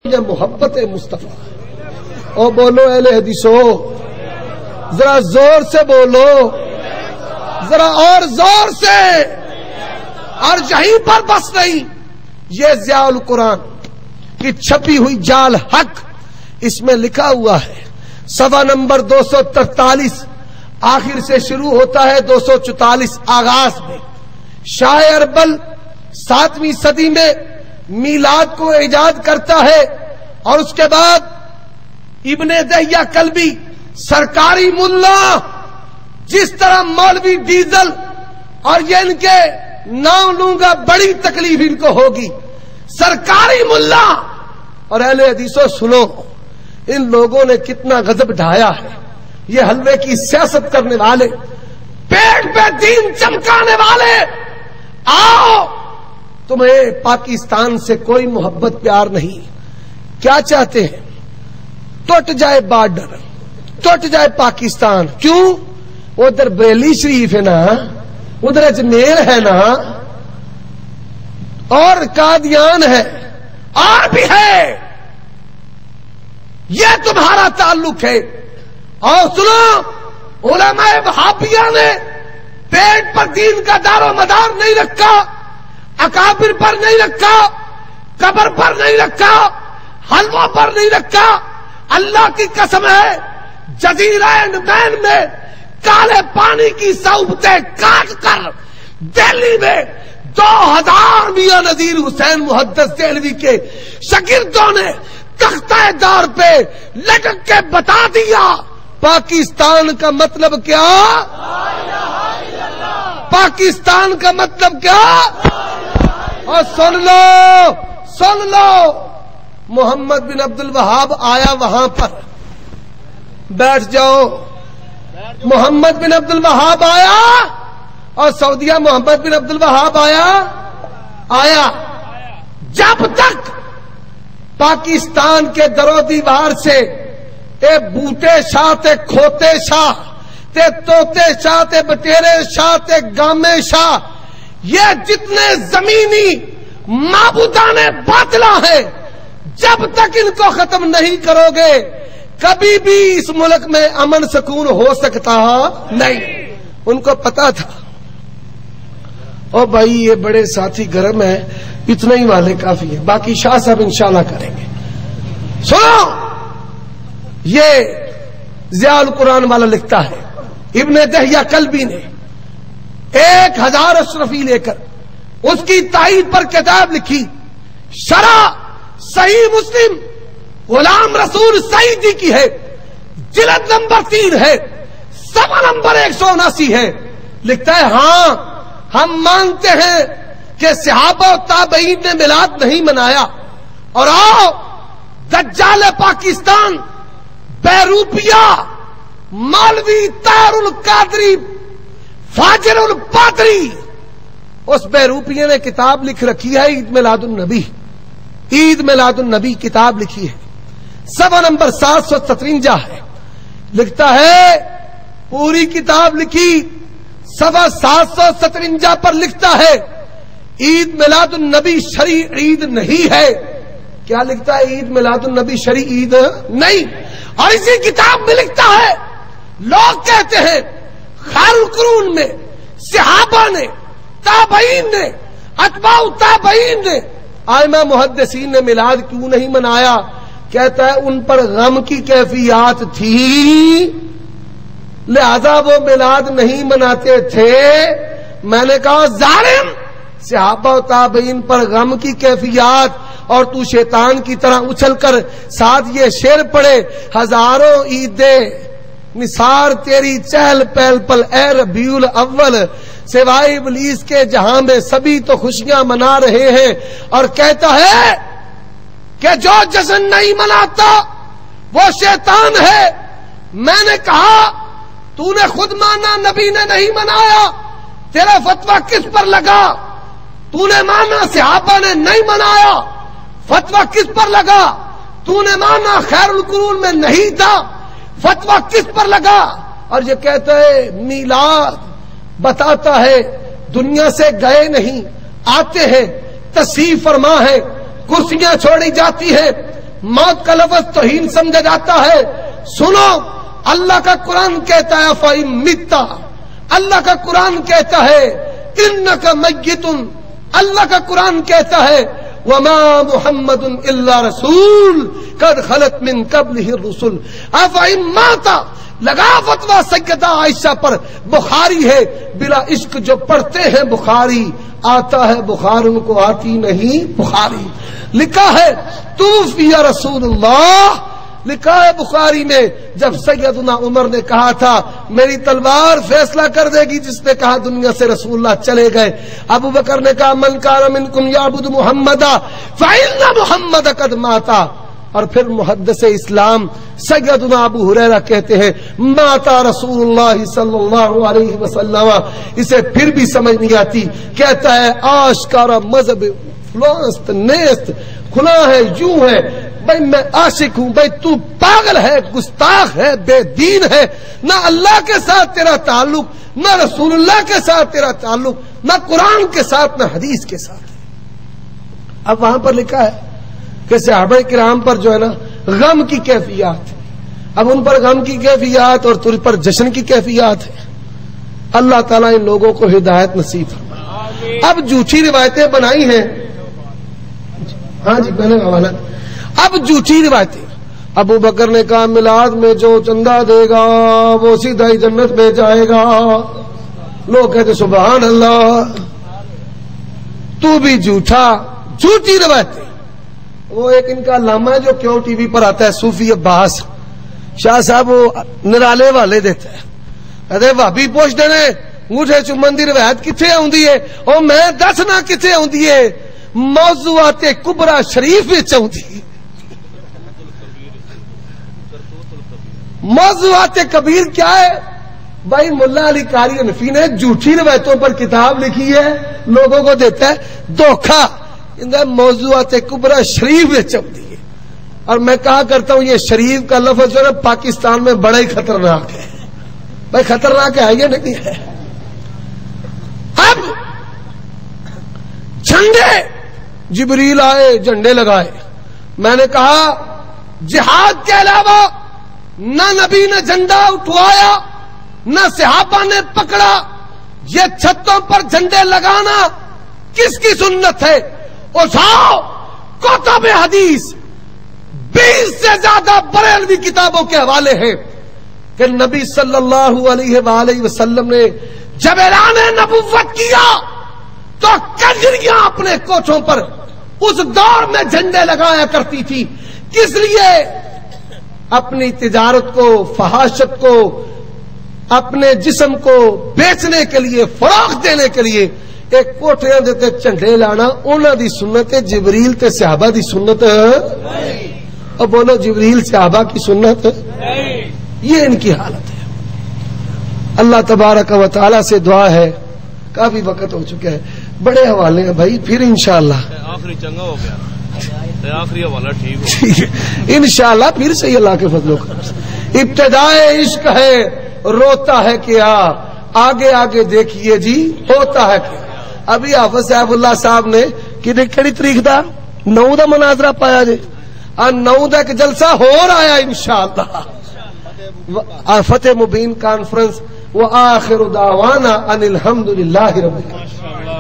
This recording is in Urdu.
یہ محبت مصطفیٰ. او بولو اہل حدیثو، ذرا زور سے بولو، ذرا اور زور سے. اور یہیں پر بس نہیں، یہ ضیاء القرآن کی چھپی ہوئی جال حق، اس میں لکھا ہوا ہے صفحہ نمبر 243 آخر سے شروع ہوتا ہے 244 آغاز میں. شاہ اربل 7ویں صدی میں میلاد کو ایجاد کرتا ہے، اور اس کے بعد ابن دہیہ کلبی سرکاری ملا، جس طرح مولوی ڈیزل اور یہ ان کے نام لوں گا بڑی تکلیف ان کو ہوگی، سرکاری ملا. اور اہل حدیثوں سنو، ان لوگوں نے کتنا غضب ڈھایا ہے. یہ حلوے کی سیاست کرنے والے، پیٹ پہ دین چمکانے والے. آؤ، تمہیں پاکستان سے کوئی محبت پیار نہیں. کیا چاہتے ہیں؟ ٹوٹ جائے بارڈر، ٹوٹ جائے پاکستان. کیوں؟ ادھر بریلی شریف ہے نا، ادھر اجمیر ہے نا، اور قادیان ہے، اور بھی ہے. یہ تمہارا تعلق ہے. اور سنو، علماء وہابیہ نے پیٹ پر دین کا دار و مدار نہیں رکھا، اکابر پر نہیں رکھا، قبر پر نہیں رکھا، حلوہ پر نہیں رکھا. اللہ کی قسم ہے، جزیرہ نمین میں کالے پانی کی صحبتیں کاٹ کر دہلی میں 2000 میاں نذیر حسین محدث دہلوی کے شاگردوں نے تختہ دار پہ لٹک کے بتا دیا پاکستان کا مطلب کیا، پاکستان کا مطلب کیا. اور سن لو، محمد بن عبد الوہاب آیا وہاں پر. بیٹھ جاؤ. محمد بن عبد الوہاب آیا، اور سعودیہ محمد بن عبد الوہاب آیا. جب تک پاکستان کے در و دیوار سے اے بوٹے شاہ تے کھوتے شاہ تے توتے شاہ تے بٹیرے شاہ تے گامے شاہ، یہ جتنے زمینی معبودان باطلہ ہیں، جب تک ان کو ختم نہیں کرو گے کبھی بھی اس ملک میں امن سکون ہو سکتا نہیں. ان کو پتا تھا. او بھائی، یہ بڑے ساتھی گرم ہیں، اتنے ہی والے کافی ہیں، باقی شاہ صاحب انشاءاللہ کریں گے. سنو، یہ ضیاء القرآن والا لکھتا ہے، ابن دہیہ کلبی نے 1000 اشرفی لے کر اس کی تائید پر کتاب لکھی. شرح صحیح مسلم غلام رسول سعیدی کی ہے، جلد نمبر 3 ہے، صفحہ نمبر 179 ہے. لکھتا ہے، ہاں ہم مانتے ہیں کہ صحابہ و تابعین نے میلاد نہیں منایا. اور آؤ، دجال پاکستان بیروپیہ مولوی طاہر القادری فاجر الپادری، اس بیروپیہ نے کتاب لکھ رکھی ہے عید میلاد النبی. عید میلاد النبی کتاب لکھی ہے، صفحہ نمبر 757 ہے. لکھتا ہے، پوری کتاب لکھی، صفحہ 757 پر لکھتا ہے عید میلاد النبی شرعی عید نہیں ہے. کیا لکھتا ہے؟ عید میلاد النبی شرعی عید نہیں. اور اسی کتاب میں لکھتا ہے، لوگ کہتے ہیں خیر القرون میں صحابہ نے، تابعین نے، اتباع تابعین نے، ائمہ محدثین نے میلاد کیوں نہیں منایا؟ کہتا ہے ان پر غم کی کیفیات تھی، لہذا وہ میلاد نہیں مناتے تھے. میں نے کہا ظالم، صحابہ و تابعین پر غم کی کیفیات، اور تو شیطان کی طرح اچھل کر ساتھ یہ شعر پڑے، ہزاروں عیدیں نثار تیری چہل پہل پل اے ربیع الاول، سوائے ابلیس کے جہاں میں سبھی تو خوشیاں منا رہے ہیں. اور کہتا ہے کہ جو جشن نہیں مناتا وہ شیطان ہے. میں نے کہا تو نے خود مانا نبی نے نہیں منایا، تیرا فتویٰ کس پر لگا؟ تو نے مانا صحابہ نے نہیں منایا، فتویٰ کس پر لگا؟ تو نے مانا خیر القرون میں نہیں تھا، فتویٰ کس پر لگا؟ اور یہ کہتا ہے میلاد بتاتا ہے دنیا سے گئے نہیں، آتے ہیں، تشریف فرما ہے، کرسیاں چھوڑی جاتی ہیں، موت کا لفظ توہین سمجھا جاتا ہے. سنو اللہ کا قرآن کہتا ہے فَإِن مِتَّ، اللہ کا قرآن کہتا ہے اِنَّكَ مَيِّتٌ، اللہ کا قرآن کہتا ہے وَمَا مُحَمَّدٌ إِلَّا رَسُولٌ قَدْ خَلَتْ مِن قَبْلِهِ الرُّسُلُ أَفَإِن مَاتَ. لگا فتویٰ سیدہ عائشہ پر، بخاری ہے بلا عشق جو پڑھتے ہیں بخاری، آتا ہے بخار ان کو آتی نہیں بخاری. لکھا ہے توفی رسول اللہ، لکھا ہے بخاری میں جب سیدنا عمر نے کہا تھا میری تلوار فیصلہ کر دے گی، جس نے کہا دنیا سے رسول اللہ چلے گئے. ابو بکر نے کہا من کان منکم یعبد محمدا فإن محمد قد ماتا. اور پھر محدث اسلام سیدنا ابو ہریرہ کہتے ہیں ماتا رسول اللہ صلی اللہ علیہ وسلم. اسے پھر بھی سمجھ نہیں آتی، کہتا ہے آشکارا مذہب فلانست نیست، کھلا ہے یوں ہے. بھائی میں عاشق ہوں، بھائی تو پاگل ہے، گستاخ ہے، بے دین ہے. نہ اللہ کے ساتھ تیرا تعلق، نہ رسول اللہ کے ساتھ تیرا تعلق، نہ قرآن کے ساتھ، نہ حدیث کے ساتھ. اب وہاں پر لکھا ہے کہ صحابہ کرام پر جو ہے نا غم کی کیفیات، اب ان پر غم کی کیفیات اور تجھ پر جشن کی کیفیات ہے. اللہ تعالیٰ ان لوگوں کو ہدایت نصیب فرمائے. اب جھوٹی روایتیں بنائی ہیں، ہاں جی میں نے حوالہ. اب جھوٹی روایتیں، ابو بکر نے کہا میلاد میں جو چندہ دے گا وہ سیدھا ہی جنت میں جائے گا. لوگ کہتے سبحان اللہ. تو بھی جھوٹا، جھوٹی روایتیں. وہ ایک ان کا علامہ ہے جو کیوں ٹی وی پر آتا ہے صوفی عباس شاہ صاحب، وہ نرالے والے دیتا ہے. ارے بھابی پوچھ دینے انگوٹھے چومن دی روایت کتنے آندی ہے؟ او میں دسنا کتنے آندی ہے؟ موضوعات کبرا شریف وچ آندی. موضوعات کبیر کیا ہے؟ بھائی ملا علی قاری حنفی نے جھوٹی روایتوں پر کتاب لکھی ہے، لوگوں کو دیتا ہے دھوکھا. موضوعات کبرا شریف میں چمتی ہے. اور میں کہا کرتا ہوں یہ شریف کا لفظ جو ہے پاکستان میں بڑا ہی خطرناک ہے. بھائی خطرناک ہے یہ نہیں ہے. اب جھنڈے جبریل آئے جھنڈے لگائے. میں نے کہا جہاد کے علاوہ نہ نبی نے جھنڈا اٹھوایا نہ صحابہ نے پکڑا. یہ چھتوں پر جھنڈے لگانا کس کی سنت ہے؟ اٹھاؤ کتب حدیث 20 سے زیادہ بریلوی کتابوں کے حوالے ہیں کہ نبی صلی اللہ علیہ وآلہ وسلم نے جب اعلان نبوت کیا تو کنجریاں اپنے کوٹھوں پر اس دور میں جھنڈے لگایا کرتی تھی. کس لیے؟ اپنی تجارت کو، فحاشت کو، اپنے جسم کو بیچنے کے لیے، فروغ دینے کے لیے. ایک کوٹھیاں دیتے جھنڈے لانا انہاں دی سنت ہے، جبریل تے صحابہ دی سنت ہے. اور بولو جبریل صحابہ کی سنت ہے؟ یہ ان کی حالت ہے. اللہ تبارک و تعالی سے دعا ہے، کافی وقت ہو چکا ہے، بڑے حوالے ہیں بھائی، پھر انشاءاللہ آخری چنگا ہو گیا، آخری حوالہ ٹھیک ہے انشاءاللہ پھر سے اللہ کے فضل و کرم سے. ابتدائے عشق ہے روتا ہے کیا، آگے آگے دیکھیے جی ہوتا ہے کیا. ابھی حافظ صاحب اللہ صاحب نے کہڑی تاریخ دا 9 دا مناظرہ پایا جی، 9 دا ایک جلسہ ہو رہا ہے انشاءاللہ. فتح مبین کانفرنس وآخر دعوانا ان الحمدللہ رب العالمین.